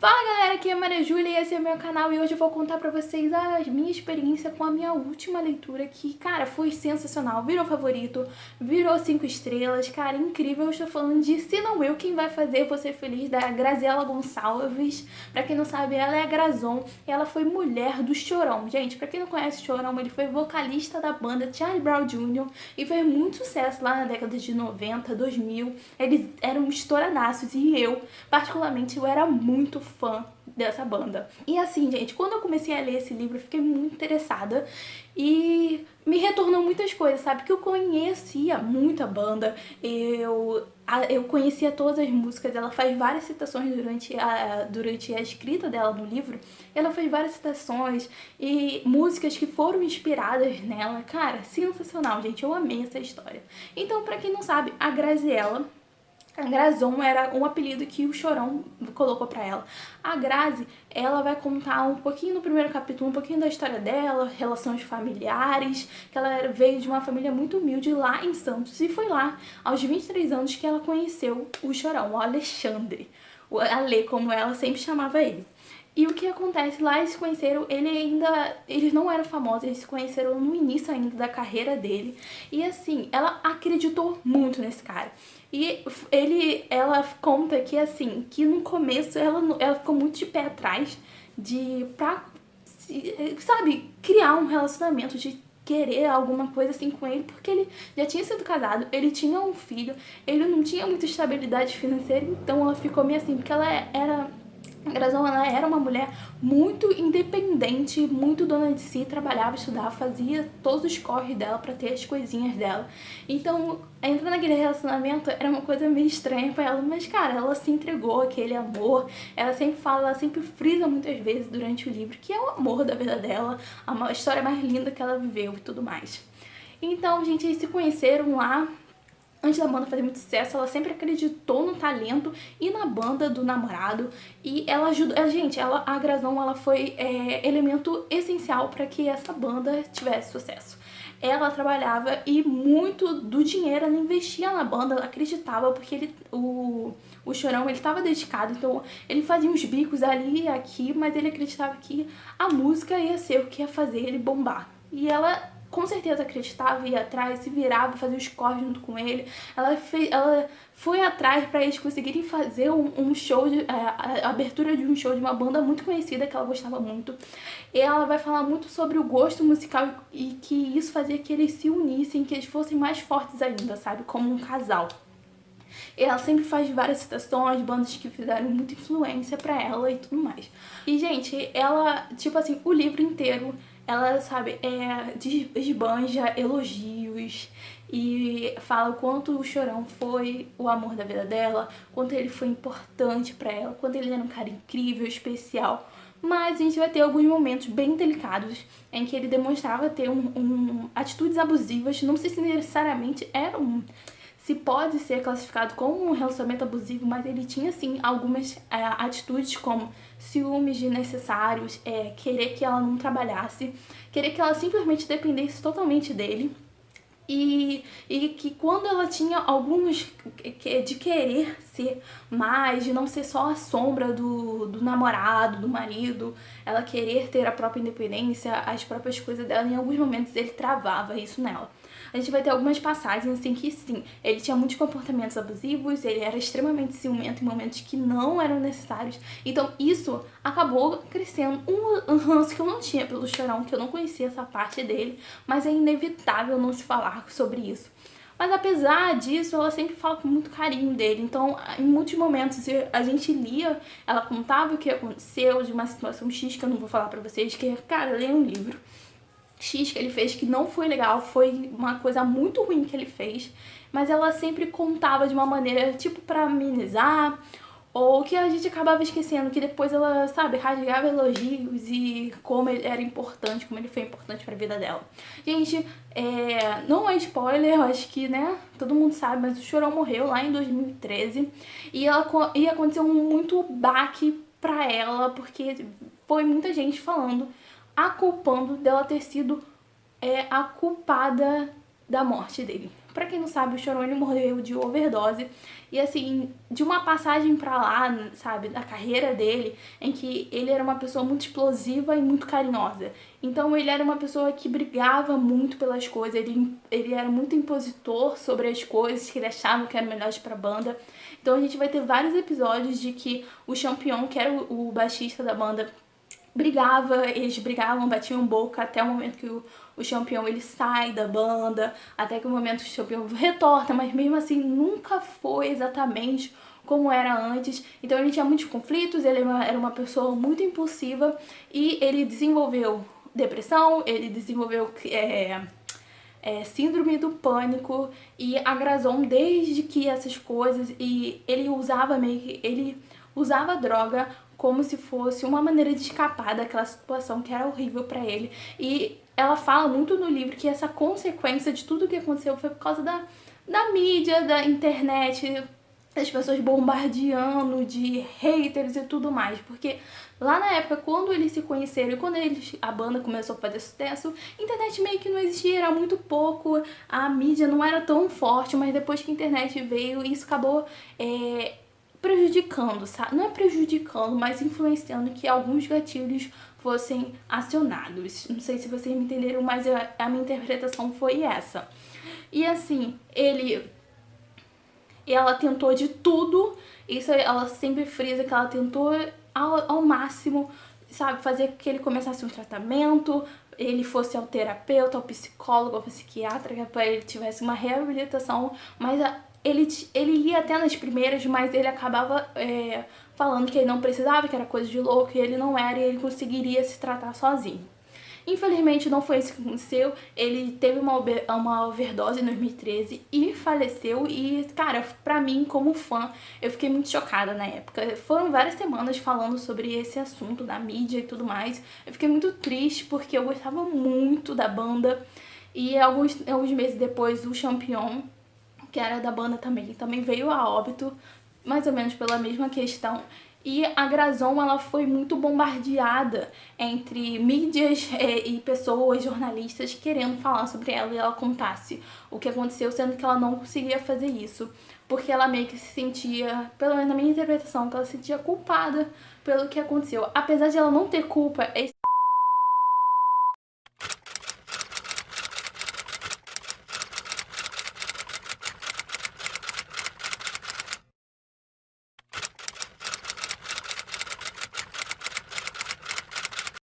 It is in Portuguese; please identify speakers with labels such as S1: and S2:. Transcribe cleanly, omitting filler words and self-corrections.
S1: Fala galera, aqui é a Maria Júlia e esse é o meu canal e hoje eu vou contar pra vocês a minha experiência com a minha última leitura que, cara, foi sensacional, virou favorito, virou 5 estrelas, cara, incrível. Eu estou falando de Se Não Eu, Quem Vai Fazer Você Feliz, da Graziela Gonçalves. Pra quem não sabe, ela é a Grazon e ela foi mulher do Chorão. Gente, pra quem não conhece o Chorão, ele foi vocalista da banda Charlie Brown Jr. e fez muito sucesso lá na década de 90, 2000. Eles eram estouradaços e eu, particularmente, eu era muito fã dessa banda. E assim, gente, quando eu comecei a ler esse livro, eu fiquei muito interessada e me retornou muitas coisas, sabe? Que eu conhecia muito a banda, eu conhecia todas as músicas, ela faz várias citações durante a escrita dela no livro, ela fez várias citações e músicas que foram inspiradas nela. Cara, sensacional, gente, eu amei essa história. Então, pra quem não sabe, a Grazon era um apelido que o Chorão colocou pra ela. A Grazi, ela vai contar um pouquinho no primeiro capítulo, um pouquinho da história dela, relações familiares, que ela veio de uma família muito humilde lá em Santos e foi lá, aos 23 anos, que ela conheceu o Chorão, o Alexandre, o Ale, como ela sempre chamava ele. E o que acontece lá, eles se conheceram, eles não eram famosos, eles se conheceram no início ainda da carreira dele. E assim, ela acreditou muito nesse cara. E ela conta que assim, que no começo ela ficou muito de pé atrás sabe, criar um relacionamento, de querer alguma coisa assim com ele, porque ele já tinha sido casado, ele tinha um filho, ele não tinha muita estabilidade financeira, então ela ficou meio assim, porque a Grazão, ela era uma mulher muito independente, muito dona de si, trabalhava, estudava, fazia todos os corres dela pra ter as coisinhas dela. Então, entrar naquele relacionamento era uma coisa meio estranha pra ela, mas cara, ela se entregou àquele amor. Ela sempre fala, ela sempre frisa muitas vezes durante o livro que é o amor da vida dela, a história mais linda que ela viveu e tudo mais. Então, gente, eles se conheceram lá. Antes da banda fazer muito sucesso, ela sempre acreditou no talento e na banda do namorado. E ela ajudou. A Grazon, ela foi elemento essencial para que essa banda tivesse sucesso. Ela trabalhava e muito do dinheiro ela investia na banda, ela acreditava, porque o Chorão, ele estava dedicado, então ele fazia uns bicos ali e aqui, mas ele acreditava que a música ia ser o que ia fazer ele bombar. E ela com certeza acreditava, ia atrás, se virava, fazia os corres junto com ele. Ela foi atrás para eles conseguirem fazer um show, a abertura de um show de uma banda muito conhecida que ela gostava muito. E ela vai falar muito sobre o gosto musical e que isso fazia que eles se unissem, que eles fossem mais fortes ainda, sabe? Como um casal. Ela sempre faz várias citações, bandas que fizeram muita influência pra ela e tudo mais. E, gente, ela, tipo assim, o livro inteiro, ela, sabe, desbanja elogios e fala o quanto o Chorão foi o amor da vida dela, quanto ele foi importante pra ela, quanto ele era um cara incrível, especial. Mas a gente vai ter alguns momentos bem delicados em que ele demonstrava ter atitudes abusivas. Não sei se necessariamente se pode ser classificado como um relacionamento abusivo, mas ele tinha sim algumas atitudes como ciúmes desnecessários, querer que ela não trabalhasse, querer que ela simplesmente dependesse totalmente dele. E que quando ela tinha alguns de querer ser mais, de não ser só a sombra do namorado, do marido, ela querer ter a própria independência, as próprias coisas dela, em alguns momentos ele travava isso nela. A gente vai ter algumas passagens assim que sim, ele tinha muitos comportamentos abusivos, ele era extremamente ciumento em momentos que não eram necessários. Então isso acabou crescendo um ranço que eu não tinha pelo Chorão, que eu não conhecia essa parte dele, mas é inevitável não se falar sobre isso. Mas apesar disso, ela sempre fala com muito carinho dele. Então, em muitos momentos, a gente lia, ela contava o que aconteceu de uma situação X, que eu não vou falar pra vocês, que, cara, leia um livro X que ele fez que não foi legal, foi uma coisa muito ruim que ele fez, mas ela sempre contava de uma maneira, tipo, pra amenizar, ou que a gente acabava esquecendo, que depois ela, sabe, rasgava elogios e como ele era importante, como ele foi importante pra vida dela. Gente, não é spoiler, eu acho que, né, todo mundo sabe, mas o Chorão morreu lá em 2013 e aconteceu muito baque pra ela, porque foi muita gente falando, a culpando dela ter sido a culpada da morte dele. Pra quem não sabe, o Chorão ele morreu de overdose. E assim, de uma passagem pra lá, sabe, da carreira dele, em que ele era uma pessoa muito explosiva e muito carinhosa. Então ele era uma pessoa que brigava muito pelas coisas, ele era muito impositor sobre as coisas que ele achava que eram melhores pra banda. Então a gente vai ter vários episódios de que o Champion, que era o baixista da banda, eles brigavam, batiam boca até o momento que o Champion ele sai da banda, até que o momento que o Champion retorna, mas mesmo assim nunca foi exatamente como era antes. Então ele tinha muitos conflitos, ele era uma pessoa muito impulsiva e ele desenvolveu depressão, ele desenvolveu síndrome do pânico e agrazou desde que essas coisas, e ele usava droga como se fosse uma maneira de escapar daquela situação que era horrível pra ele. E ela fala muito no livro que essa consequência de tudo que aconteceu foi por causa da mídia, da internet, das pessoas bombardeando de haters e tudo mais, porque lá na época, quando eles se conheceram e quando a banda começou a fazer sucesso, a internet meio que não existia, era muito pouco, a mídia não era tão forte, mas depois que a internet veio, isso acabou prejudicando, sabe? Não é prejudicando, mas influenciando que alguns gatilhos fossem acionados. Não sei se vocês me entenderam, mas a minha interpretação foi essa. E assim, ela tentou de tudo, isso ela sempre frisa que ela tentou ao máximo, sabe, fazer com que ele começasse um tratamento, ele fosse ao terapeuta, ao psicólogo, ao psiquiatra, para ele tivesse uma reabilitação, mas ele ia até nas primeiras, mas ele acabava falando que ele não precisava, que era coisa de louco, e ele não era, e ele conseguiria se tratar sozinho. Infelizmente não foi isso que aconteceu, ele teve uma overdose em 2013 e faleceu, e cara, pra mim como fã, eu fiquei muito chocada na época. Foram várias semanas falando sobre esse assunto na mídia e tudo mais, eu fiquei muito triste porque eu gostava muito da banda, e alguns meses depois o Champion, que era da banda também veio a óbito, mais ou menos pela mesma questão. E a Grazon, ela foi muito bombardeada entre mídias e pessoas, jornalistas, querendo falar sobre ela e ela contasse o que aconteceu, sendo que ela não conseguia fazer isso, porque ela meio que se sentia, pelo menos na minha interpretação, que ela se sentia culpada pelo que aconteceu. Apesar de ela não ter culpa,